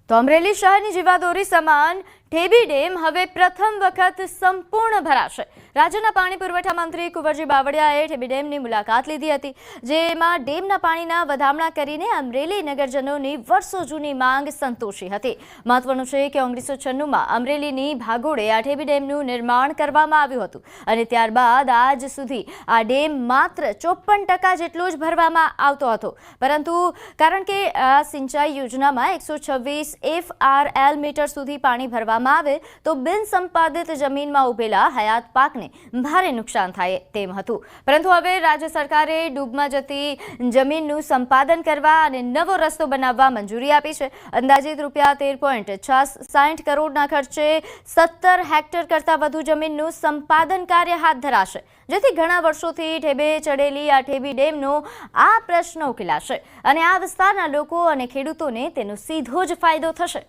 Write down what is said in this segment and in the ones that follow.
તો અમરેલી શહેરની જીવાદોરી સમાન ઠેબી ડેમ હવે પ્રથમ વખત સંપૂર્ણ ભરાશે। રાજ્યના પાણી પુરવઠા મંત્રી કુંવરજી બાવળિયાએ ઠેબી ડેમની મુલાકાત લીધી હતી, જેમાં ડેમના પાણીના વધામણા કરીને અમરેલી નગરજનોની વર્ષો જૂની માંગ સંતોષી હતી। મહત્વનું છે કે 1996માં અમરેલીની ભાગોળે આ ઠેબી ડેમનું નિર્માણ કરવામાં આવ્યું હતું અને ત્યારબાદ આજ સુધી આ ડેમ માત્ર 54% જેટલો જ ભરવામાં આવતો હતો, પરંતુ કારણ કે આ સિંચાઈ યોજનામાં 126 FRL મીટર સુધી પાણી ભરવામાં આવે તો બિન સંપાદિત જમીનમાં ઉભેલા હયાત પાકને ભારે નુકસાન થાય તેમ હતું। પરંતુ હવે રાજ્ય સરકારે ડૂબમાં જતી જમીનનું સંપાદન કરવા અને નવો રસ્તો બનાવવા મંજૂરી આપી છે। અંદાજિત રૂપિયા 13.60 કરોડના ખર્ચે 17 હેક્ટર કરતાં વધુ જમીનનું સંપાદન કાર્ય હાથ ધરાશે, જેથી ઘણા વર્ષોથી ઠેબે ચડેલી આ ઠેબી ડેમનો આ પ્રશ્ન ઉકેલાશે અને આ વિસ્તારના લોકો અને ખેડૂતોને તેનો સીધો જ ફાયદો થશે।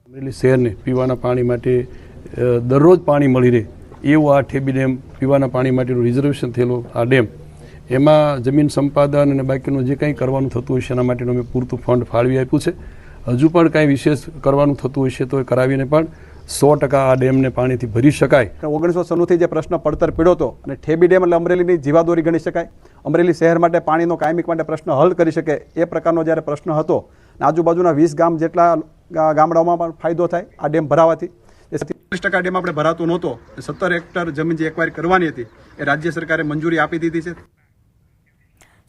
અમરેલી શહેરને પીવાના પાણી માટે દરરોજ પાણી મળી રહે એવું આ ઠેબી ડેમ પીવાના પાણી માટેનું રિઝર્વેશન થયેલો આ ડેમ, એમાં જમીન સંપાદન અને બાકીનું જે કંઈ કરવાનું થતું હોય છે એના માટેનું અમે પૂરતું ફંડ ફાળવી આપ્યું છે। હજુ પણ કાંઈ વિશેષ કરવાનું થતું હોય છે તો એ કરાવીને પણ 100% આ ડેમને પાણીથી ભરી શકાય। 1996થી જે પ્રશ્ન પડતર પીડ્યો હતો અને ઠેબી ડેમ એટલે અમરેલીની જીવાદોરી ગણી શકાય, અમરેલી શહેર માટે પાણીનો કાયમિક માટે પ્રશ્ન હલ કરી શકે એ પ્રકારનો જ્યારે પ્રશ્ન હતો, આજુબાજુના 20 ગામ જેટલા ગામડાઓમાં પણ ફાયદો થાય આ ડેમ ભરાવાથી। 30% ડેમ આપણે ભરાતો નહોતો, 17 હેક્ટર જમીન જે એક્વાયર કરવાની હતી એ રાજ્ય સરકારે મંજૂરી આપી દીધી છે।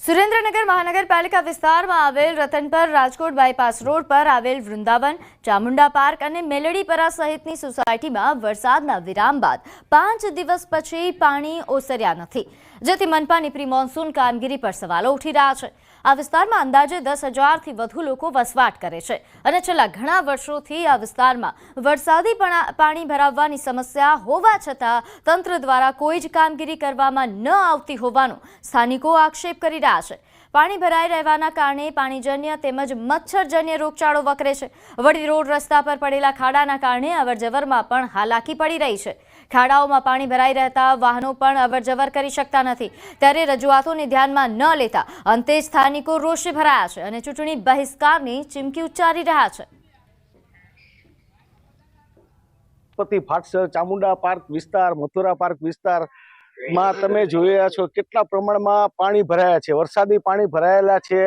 સુરેન્દ્રનગર મહાનગરપાલિકા વિસ્તારમાં આવેલ રતનપર રાજકોટ બાયપાસ રોડ પર આવેલ વૃંદાવન, ચામુંડા પાર્ક અને મેલડીપરા સહિતની સોસાયટીમાં વરસાદના વિરામ બાદ 5 દિવસ પછી પાણી ઓસર્યા નથી, જેથી મનપાની પ્રી મોન્સૂન કામગીરી પર સવાલો ઉઠી રહ્યા છે। આ વિસ્તારમાં અંદાજે 10,000થી વધુ લોકો વસવાટ કરે છે અને છેલ્લા ઘણા વર્ષોથી આ વિસ્તારમાં વરસાદી પાણી ભરાવવાની સમસ્યા હોવા છતાં તંત્ર દ્વારા કોઈ જ કામગીરી કરવામાં ન આવતી હોવાનો સ્થાનિકો આક્ષેપ કરી રહ્યા છે। પાણી ભરાઈ રહેવાના કારણે પાણીજન્ય તેમજ મચ્છરજન્ય રોગચાળો વકરે છે। વડી રોડ રસ્તા પર પડેલા ખાડાના કારણે અવરજવરમાં પણ હાલાકી પડી રહી છે। ખાડાઓમાં પાણી ભરાઈ રહેતા વાહનો પણ અવરજવર કરી શકતા નથી, ત્યારે રજૂઆતોને ધ્યાનમાં ન લેતા અંતે સ્થાનિકો રોષે ભરાયા છે અને ચૂંટણી બહિષ્કારની ચીમકી ઉચ્ચારી રહ્યા છે। ચામુંડા પાર્ક વિસ્તાર, મથુરા પાર્ક વિસ્તાર માં તમે જોઈ રહ્યા છો કેટલા પ્રમાણમાં પાણી ભરાયા છે, વરસાદી પાણી ભરાયેલા છે,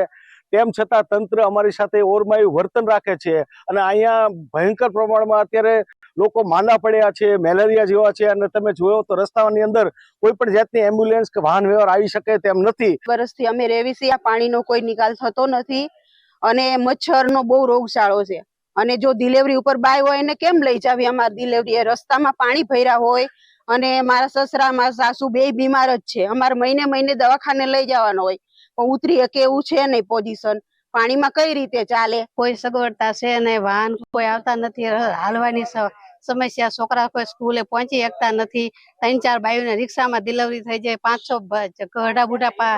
તેમ છતાં તંત્ર અમારી સાથે ઓરમાયું વર્તન રાખે છે અને અહીંયા ભયંકર પ્રમાણમાં અત્યારે લોકો માંદા પડ્યા છે, મેલેરિયા જેવા છે અને તમે જોયો તો રસ્તાની અંદર કોઈ પણ જાતની એમ્બ્યુલન્સ કે વાહન વ્યવહાર આવી શકે તેમ નથી। વર્ષથી અમે રહેવી છીએ, આ પાણીનો કોઈ નિકાલ થતો નથી અને મચ્છરનો બહુ રોગચાળો છે અને જો ડિલિવરી ઉપર બાય હોય એને કેમ લઈ જાવી? અમારી ડિલિવરી રસ્તામાં પાણી ભર્યા હોય અને મારા સસરા મારા સાસુ બે બીમાર જ છે, અમારે મહિને દવાખાને લઈ જવાનો હોય પણ ઉતરી શકે એવું છે નહીં પોઝિશન। પાણીમાં કઈ રીતે ચાલે? કોઈ સગવડતા છે ને, વાહન કોઈ આવતા નથી, હાલવાની સમસ્યા, છોકરા કોઈ સ્કૂલે પહોંચી શકતા નથી, 3-4 બાઈઓને રિક્ષામાં ડિલિવરી થઈ જાય, 5-6 ગઢા બુઢા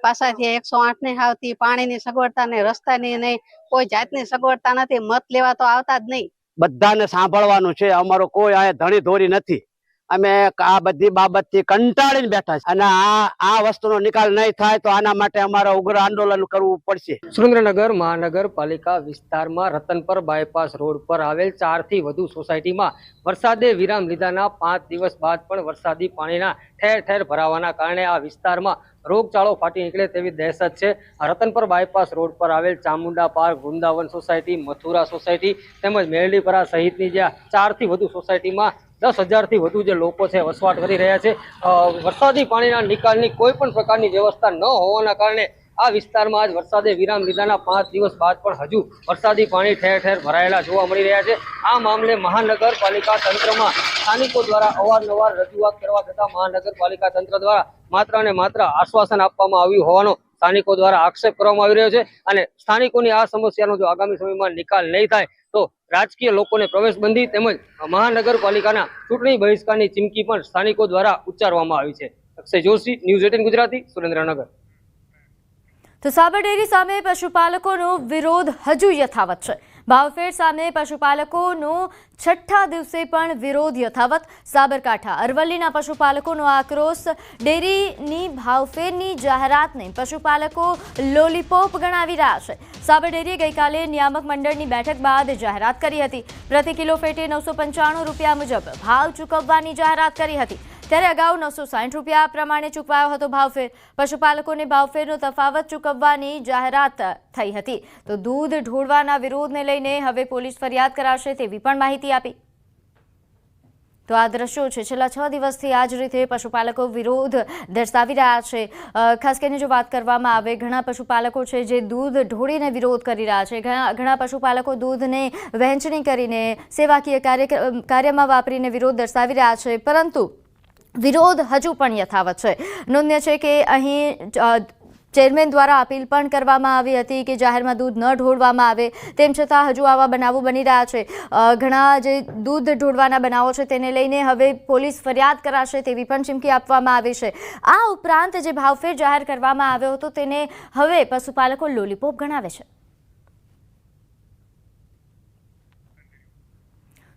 પાસાથી 108 ને આવતી, પાણીની સગવડતા ને રસ્તાની નહીં, કોઈ જાતની સગવડતા નથી, મત લેવા તો આવતા જ નહીં। બધાને સાંભળવાનું છે, અમારો કોઈ આ ધણી ધોરી નથી, અમે આ બધી બાબતથી કંટાળીને બેઠા છે અને આ વસ્તુનો નિકાલ નહીં થાય તો આના માટે અમારે ઉગ્ર આંદોલન કરવું પડશે। સુરેન્દ્રનગર મહાનગરપાલિકા વિસ્તારમાં રતનપર બાયપાસ રોડ પર આવેલ 4થી વધુ સોસાયટીમાં વરસાદે વિરામ લીધાના 5 દિવસ બાદ પણ વરસાદી પાણીના ઠેર ઠેર ભરાવાના કારણે આ વિસ્તારમાં રોગચાળો ફાટી નીકળે તેવી દહેશત છે। રતનપર બાયપાસ રોડ પર આવેલ Chamunda park, Vrindavan society, Mathura society તેમજ મેરડીપરા સહિતની જે 4થી વધુ સોસાયટીમાં 10,000થી વધુ જે લોકો છે વસવાટ કરી રહ્યા છે। વરસાદી પાણીના નિકાલની કોઈ પણ પ્રકારની વ્યવસ્થા ન હોવાના કારણે આ વિસ્તારમાં આજ વરસાદે વિરામ લીધાના 5 દિવસ બાદ પણ હજુ વરસાદી પાણી ઠેર ઠેર ભરાયેલા જોવા મળી રહ્યા છે। આ મામલે મહાનગરપાલિકા તંત્રમાં સ્થાનિકો દ્વારા અવારનવાર રજૂઆત કરવા છતાં મહાનગરપાલિકા તંત્ર દ્વારા માત્ર અને માત્ર આશ્વાસન આપવામાં આવ્યું હોવાનો સ્થાનિકો દ્વારા આક્ષેપ કરવામાં આવી રહ્યો છે અને સ્થાનિકોની આ સમસ્યાનો જો આગામી સમયમાં નિકાલ નહીં થાય તો રાજકીય લોકોને પ્રવેશબંધી તેમજ મહાનગરપાલિકાના ચૂંટણી બહિષ્કારની ચીમકી પણ સ્થાનિકો દ્વારા ઉચ્ચારવામાં આવી છે। અક્ષય જોશી, ન્યૂઝ 18 ગુજરાતી, સુરેન્દ્રનગર। તો સાબર ડેરી સામે પશુપાલકોનો વિરોધ હજુ યથાવત છે। ભાવફેર સામે પશુપાલકોનો છઠ્ઠા દિવસે પણ વિરોધ યથાવત. સાબરકાંઠા અરવલ્લીના પશુપાલકોનો આક્રોશ. ડેરીની ભાવફેરની જાહેરાતને પશુપાલકો લોલીપોપ ગણાવી રહ્યા છે. સાબર ડેરીએ ગઈકાલે નિયામક મંડળની બેઠક બાદ જાહેરાત કરી હતી. પ્રતિ કિલો ફેટે 995 રૂપિયા મુજબ ભાવ ચૂકવવાની જાહેરાત કરી હતી. ત્યારે અગાઉ 960 રૂપિયા પ્રમાણે ચૂકવાયો હતો ભાવફેર. પશુપાલકોને ભાવફેરનો તફાવત ચૂકવવાની જાહેરાત થઈ હતી. તો દૂધ ઢોળવાના વિરોધને લઈને હવે પોલીસ ફરિયાદ કરાશે તેવી પણ માહિતી આપી. તો આ દ્રશ્યો છે. છેલ્લા 6 દિવસથી આ જ રીતે પશુપાલકો વિરોધ દર્શાવી રહ્યા છે. ખાસ કરીને જો વાત કરવામાં આવે, ઘણા પશુપાલકો છે જે દૂધ ઢોળીને વિરોધ કરી રહ્યા છે. ઘણા પશુપાલકો દૂધને વહેંચણી કરીને સેવાકીય કાર્યમાં વાપરીને વિરોધ દર્શાવી રહ્યા છે. પરંતુ વિરોધ હજુ પણ યથાવત છે. નોંધ્ય છે કે અહીં ચેરમેન દ્વારા અપીલ પણ કરવામાં આવી હતી કે જાહેરમાં દૂધ ન ઢોળવામાં આવે. તેમ છતાં હજુ આવા બનાવો બની રહ્યા છે. ઘણા જે દૂધ ઢોળવાના બનાવો છે તેને લઈને હવે પોલીસ ફરિયાદ કરાશે તેવી પણ ચીમકી આપવામાં આવી છે. આ ઉપરાંત જે ભાવફેર જાહેર કરવામાં આવ્યો હતો તેને હવે પશુપાલકો લોલીપોપ ગણાવે છે.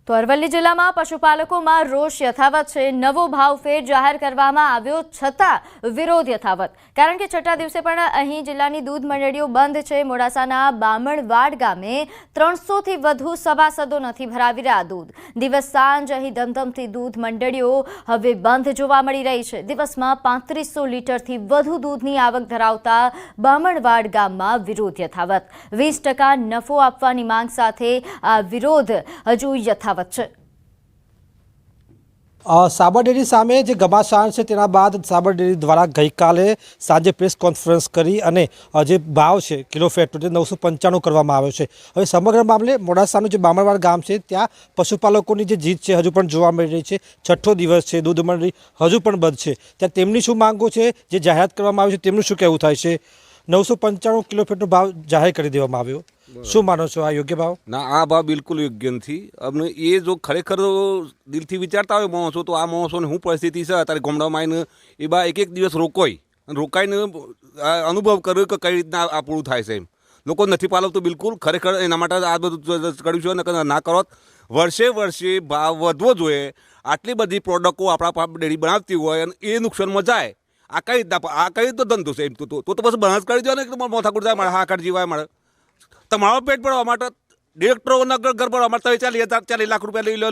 તો અરવલ્લી જિલ્લામાં પશુપાલકોમાં રોષ યથાવત છે. નવો ભાવફેર જાહેર કરવામાં આવ્યો છતાં વિરોધ યથાવત. કારણ કે છઠ્ઠા દિવસે પણ અહીં જિલ્લાની દૂધ મંડળીઓ બંધ છે. મોડાસાના બામણવાડ ગામે 300થી વધુ સભાસદો નથી ભરાવી રહ્યા દૂધ. દિવસ સાંજ અહીં ધમધમતી દૂધ મંડળીઓ હવે બંધ જોવા મળી રહી છે. દિવસમાં 3500 લીટરથી વધુ દૂધની આવક ધરાવતા બામણવાડ ગામમાં વિરોધ યથાવત. 20% નફો આપવાની માંગ સાથે આ વિરોધ હજુ યથાવત. સાબર ડેરી સામે જે ઘમાસાણ છે તેના બાદ સાબર ડેરી દ્વારા ગઈકાલે સાંજે પ્રેસ કોન્ફરન્સ કરી અને જે ભાવ છે કિલો ફેટનો તે 995 કરવામાં આવ્યો છે. હવે સમગ્ર મામલે મોડાસાનું જે બામણવાડ ગામ છે ત્યાં પશુપાલકોની જે જીત છે હજુ પણ જોવા મળી રહી છે. છઠ્ઠો દિવસ છે, દૂધ મંડળી હજુ પણ બંધ છે. ત્યાં તેમની શું માંગો છે, જે જાહેરાત કરવામાં આવી છે તેમનું શું કહેવું થાય છે? 995 કિલો ફેટનો ભાવ જાહેર કરી દેવામાં આવ્યો. શું માનો છો, આ યોગ્ય ભાવ? ના, આ ભાવ બિલકુલ યોગ્ય નથી. અમને એ જો ખરેખર દિલથી વિચારતા હોય માણસો, તો આ માણસોને શું પરિસ્થિતિ છે અત્યારે ગામડામાં આવીને એ બા એક દિવસ રોકાઈને અનુભવ કર્યો કે કઈ રીતના આ પૂરું થાય છે. એમ લોકો નથી પાલવતું બિલકુલ. ખરેખર એના માટે આ બધું કર્યું છે. ના કરો, વર્ષે ભાવ વધવો જોઈએ. આટલી બધી પ્રોડક્ટો આપણા ડેરી બનાવતી હોય અને એ નુકસાનમાં જાય, આ કઈ રીતનો ધંધો છે? એમ તો પછી બનાસ કરી દો ને, મોથાકૂટ જાય મારે, હાકર જીવાય મારે. તમારો પેટ ભરવા માટે ડિરેક્ટરોના ઘર ભરવા માટે 40 લાખ રૂપિયા લઈ લો,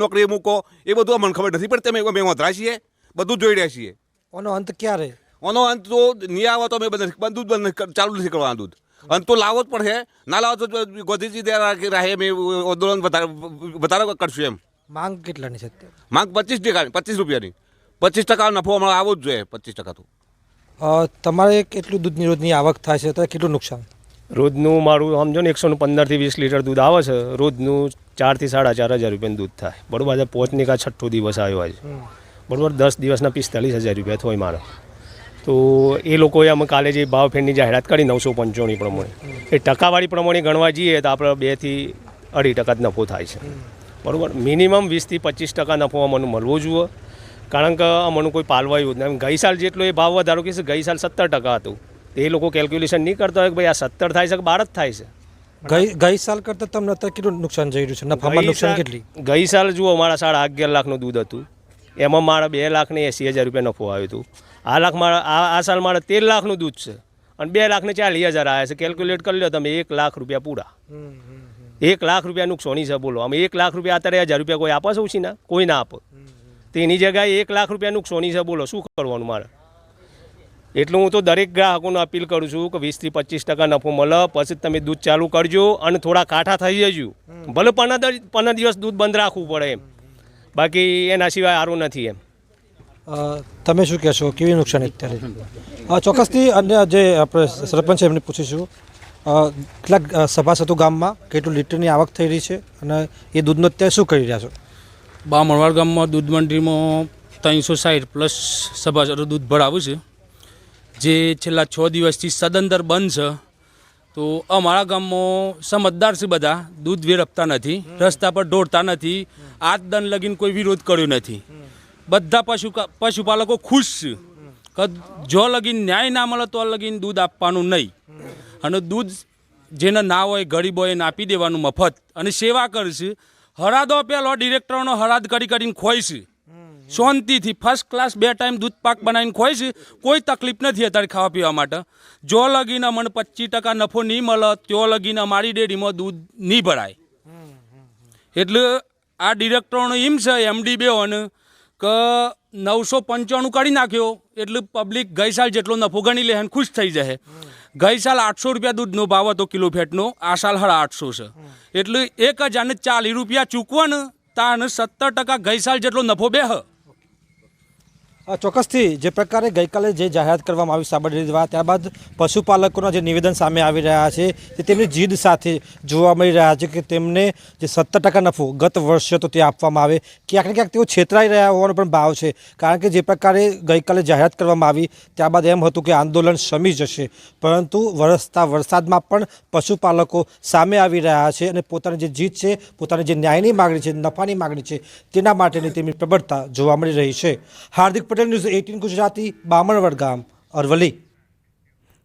નોકરી મૂકો, એ બધું અમને ખબર નથી પડતી. અમે વધરા છીએ, બધું જોઈ રહ્યા છીએ. આનો અંત ક્યારે? આનો અંત તો નહીં આવે તો અમે બંધ ચાલુ નથી કરવાના. દૂધ અંત તો લાવો જ પડશે. ના લાવો તો ગોધીજી રાહે અમે આંદોલન વધારે કરશું. એમ માંગ કેટલાની છે? માંગ 25 રૂપિયાની. 25% નફો હમણાં આવવો જ જોઈએ. 25% તો તમારે કેટલું દૂધની રોજની આવક થાય છે, તો કેટલું નુકસાન? રોજનું મારું સમજો ને 115થી 20 લીટર દૂધ આવે છે. રોજનું 4 થી 4.5 હજાર રૂપિયાનું દૂધ થાય. બરાબર. આજે 5 કા છઠ્ઠો દિવસ આવ્યો આજે. બરાબર. 10 દિવસના 45,000 રૂપિયા થાય મારે. તો એ લોકોએ અમે કાલે જે ભાવ ફેરની જાહેરાત કરી 995 પ્રમાણે, એ ટકાવારી પ્રમાણે ગણવા જઈએ તો આપણે 2 થી 2.5% જ નફો થાય છે. બરાબર. મિનિમમ 20 થી 25% નફો અમને મળવો જોઈએ. કારણ કે અમને કોઈ પાલવાયું જ નહીં. ગઈ સાલ જેટલો એ ભાવ વધારો કે ગઈ સાલ 70% હતું. એ લોકો કેલ્ક્યુલેશન નહીં કરતા હોય કે ભાઈ આ 17 થાય છે કે 12 જ થાય છે. ગઈ સાલ કરતાં તમને અત્યારે કેટલું નુકસાન જઈ રહ્યું છે? નફામાં નુકસાન કેટલી? ગઈ સાલ જુઓ, મારા 11.5 લાખનું દૂધ હતું, એમાં મારા 2,80,000 રૂપિયા નફો આવ્યો હતો. આ સાલ મારે 13 લાખનું દૂધ છે અને 2,40,000 આવ્યા છે. કેલ્ક્યુલેટ કરી લો તમે, 1 લાખ રૂપિયા પૂરા. 1 લાખ રૂપિયા નુકસાની છે. બોલો, અમે 1 લાખ રૂપિયા અત્યારે 1,000 રૂપિયા કોઈ આપે છે ઓછી ના? કોઈ ના આપે. તો એની જગ્યાએ 1 લાખ રૂપિયા નુકસાની છે. બોલો, શું કરવાનું મારે? એટલું હું તો દરેક ગ્રાહકોને અપીલ કરું છું કે 20 થી 25% નફો મળે પછી તમે દૂધ ચાલુ કરજો અને થોડા કાંઠા થઈ જજો. ભલે 15 દિવસ દૂધ બંધ રાખવું પડે એમ, બાકી એના સિવાય સારું નથી એમ. તમે શું કહેશો, કેવી નુકસાની અત્યારે? ચોક્કસથી અન્ય જે આપણે સરપંચ એમને પૂછીશું, કેટલાક સભાસદો ગામમાં કેટલું લીટરની આવક થઈ રહી છે અને એ દૂધનો અત્યારે શું કરી રહ્યા છો? બામણવાડ ગામમાં દૂધ મંડળીમાં 360+ સભાસદો દૂધ ભરાવું છે, જે છેલ્લા 6 દિવસથી સદંતર બંધ છે. તો અમારા ગામમાં સમજદાર છે બધા, દૂધ વેરપતા નથી, રસ્તા પર દોડતા નથી, આજ દન લગીને કોઈ વિરોધ કર્યો નથી. બધા પશુપાલકો ખુશ છે કે જો લગીન ન્યાય ના મળે તો લગીન દૂધ આપવાનું નહીં. અને દૂધ જેને ના હોય ગરીબ હોય એને આપી દેવાનું મફત અને સેવા કરશે. હરાદો પેલો ડિરેક્ટરનો હરાદ કરીને ખોઈશે શાંતિથી ફર્સ્ટ ક્લાસ 2 ટાઈમ દૂધ પાક બનાવીને ખોઈશે. કોઈ તકલીફ નથી અત્યારે ખાવા પીવા માટે. જો લગીને મને 25% નફો નહીં મળે ત્યાં લગીને અમારી ડેરીમાં દૂધ નહીં ભરાય. એટલે આ ડિરેક્ટરનો એમ છે MD બેઓને કે 995 કરી નાખ્યો એટલે પબ્લિક ગઈ સાલ જેટલો નફો ગણી લે અને ખુશ થઈ જાય. ગઈ સાલ 800 રૂપિયા દૂધનો ભાવ હતો કિલો ફેટનો, આ સાલ 850 છે. એટલે 1040 રૂપિયા ચૂકવો ને તાને 70% ગઈ સાલ જેટલો નફો બેહ. ચોક્કસથી જે પ્રકારે ગઈકાલે જે જાહેરાત કરવામાં આવી સાબર ડેરી દ્વારા, ત્યારબાદ પશુપાલકોના જે નિવેદન સામે આવી રહ્યા છે તે તેમની જીદ સાથે જોવા મળી રહ્યા છે કે તેમને જે 70% નફો ગત વર્ષે હતો તે આપવામાં આવે. ક્યાંક ને ક્યાંક તેઓ છેતરાઈ રહ્યા હોવાનો પણ ભાવ છે. કારણ કે જે પ્રકારે ગઈકાલે જાહેરાત કરવામાં આવી ત્યારબાદ એમ હતું કે આંદોલન શમી જશે, પરંતુ વરસતા વરસાદમાં પણ પશુપાલકો સામે આવી રહ્યા છે અને પોતાની જે જીદ છે, પોતાની જે ન્યાયની માગણી છે, નફાની માગણી છે, તેના માટેની તેમની પ્રબળતા જોવા મળી રહી છે. હાર્દિક પટેલ, ન્યૂઝ 18 ગુજરાતી, બામણવડ ગામ, અરવલ્લી.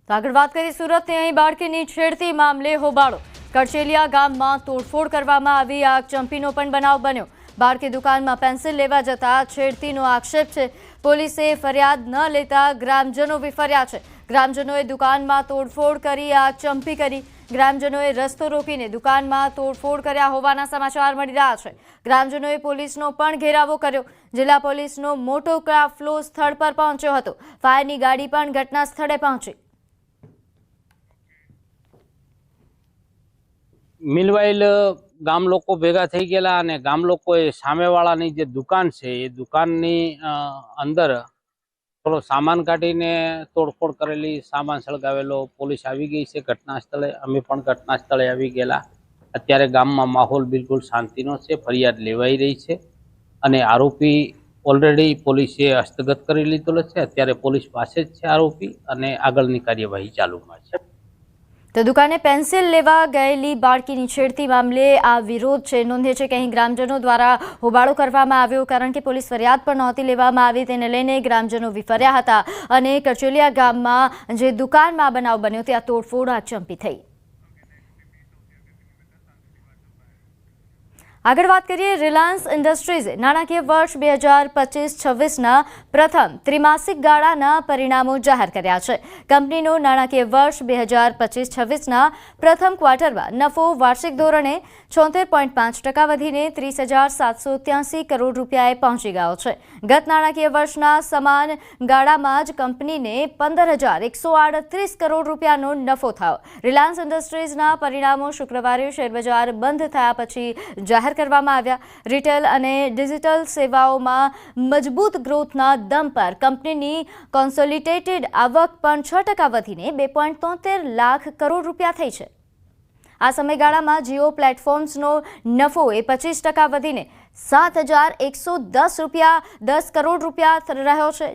તો આગળ વાત કરીએ સુરતની. અહીં બાળકીની છેડતી મામલે હોબાળો. કરચેલિયા ગામમાં તોડફોડ કરવામાં આવી. આગચંપીનો પણ બનાવ બન્યો. બાળકી દુકાનમાં પેન્સિલ લેવા જતા છેડતીનો આક્ષેપ છે. પોલીસે ફરિયાદ ન લેતા ગ્રામજનો વિફર્યા છે. ગ્રામજનોએ દુકાનમાં તોડફોડ કરી આગચંપી કરી. ગ્રામજનોએ રસ્તો રોકીને દુકાનમાં તોડફોડ કર્યા હોવાના સમાચાર મળી રહ્યા છે. ગ્રામજનોએ પોલીસનો પણ ઘેરાવો કર્યો. જિલ્લા પોલીસનો મોટો કાફલો સ્થળ પર પહોંચ્યો હતો. ફાયરની ગાડી પણ ઘટના સ્થળે પહોંચી. મિલવાઇલ ગામ લોકો ભેગા થઈ ગયેલા અને ગામ લોકોએ સામેવાળાની જે દુકાન છે એ દુકાનની અંદર થોડો સામાન કાઢીને તોડફોડ કરેલી, સામાન સળગાવેલો. પોલીસ આવી ગઈ છે ઘટના સ્થળે. અમે પણ ઘટના સ્થળે આવી ગયેલા. અત્યારે ગામમાં માહોલ બિલકુલ શાંતિનો છે. ફરિયાદ લેવાઈ રહી છે અને આરોપી ઓલરેડી પોલીસે હસ્તગત કરી લીધેલો છે. અત્યારે પોલીસ પાસે જ છે આરોપી અને આગળની કાર્યવાહી ચાલુમાં છે. તો દુકાને પેન્સિલ લેવા ગયેલી બાળકીની છેડતી મામલે આ વિરોધ છે. નોંધે છે કે અહીં ગ્રામજનો દ્વારા હોબાળો કરવામાં આવ્યો, કારણ કે પોલીસ ફરિયાદ પણ નહોતી લેવામાં આવી. તેને લઈને ગ્રામજનો વિફર્યા હતા અને કરચેલિયા ગામમાં જે દુકાનમાં બનાવ બન્યો ત્યાં તોડફોડ આગચંપી થઈ. આગળ વાત કરીએ. રિલાયન્સ ઇન્ડસ્ટ્રીઝે નાણાકીય વર્ષ 2025-26ના પ્રથમ ત્રિમાસિક ગાળાના પરિણામો જાહેર કર્યા છે. કંપનીનો નાણાકીય વર્ષ 2025-26ના પ્રથમ ક્વાર્ટરમાં નફો વાર્ષિક ધોરણે 76.5% વધીને 30,783 કરોડ રૂપિયાએ પહોંચી ગયો છે. ગત નાણાકીય વર્ષના સમાન ગાળામાં જ કંપનીને 15,138 કરોડ રૂપિયાનો નફો થયો. રિલાયન્સ ઇન્ડસ્ટ્રીઝના પરિણામો શુક્રવારે શેરબજાર બંધ થયા પછી જાહેર કરવામાં આવ્યા. રિટેલ અને ડિજિટલ સેવાઓમાં મજબૂત ગ્રોથના દમ પર કંપનીની કોન્સોલિડેટેડ આવક પણ 6% વધીને 2.73 લાખ કરોડ રૂપિયા થઈ છે. આ સમયગાળામાં જીઓ પ્લેટફોર્મ્સનો નફો એ 25% વધીને 7,110 કરોડ રૂપિયા રહ્યો છે,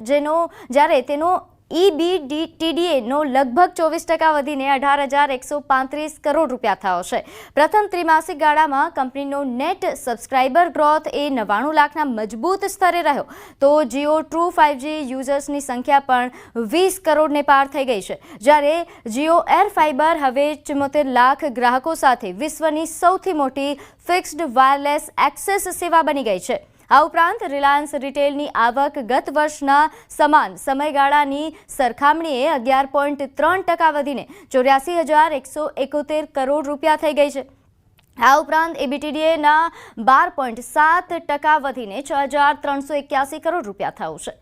જ્યારે તેનો EBITDAનો લગભગ 24% વધીને 18,135 કરોડ રૂપિયા થયો છે. પ્રથમ ત્રિમાસિક ગાળામાં કંપનીનો નેટ સબસ્ક્રાઇબર ગ્રોથ એ 99 લાખના મજબૂત સ્તરે રહ્યો. તો જીઓ ટ્રુ 5G યુઝર્સની સંખ્યા પણ 20 કરોડને પાર થઈ ગઈ છે, જ્યારે જીઓ એર ફાઇબર હવે 74 લાખ ગ્રાહકો સાથે વિશ્વની સૌથી મોટી ફિક્સ્ડ વાયરલેસ એક્સેસ સેવા બની ગઈ છે. આ ઉપરાંત રિલાયન્સ રિટેલની આવક ગત વર્ષના સમાન સમયગાળાની સરખામણીએ 11.3% વધીને 84,171 કરોડ રૂપિયા થઈ ગઈ છે. આ ઉપરાંત EBITDA ના 12.7% વધીને 6,381 કરોડ રૂપિયા થયું છે.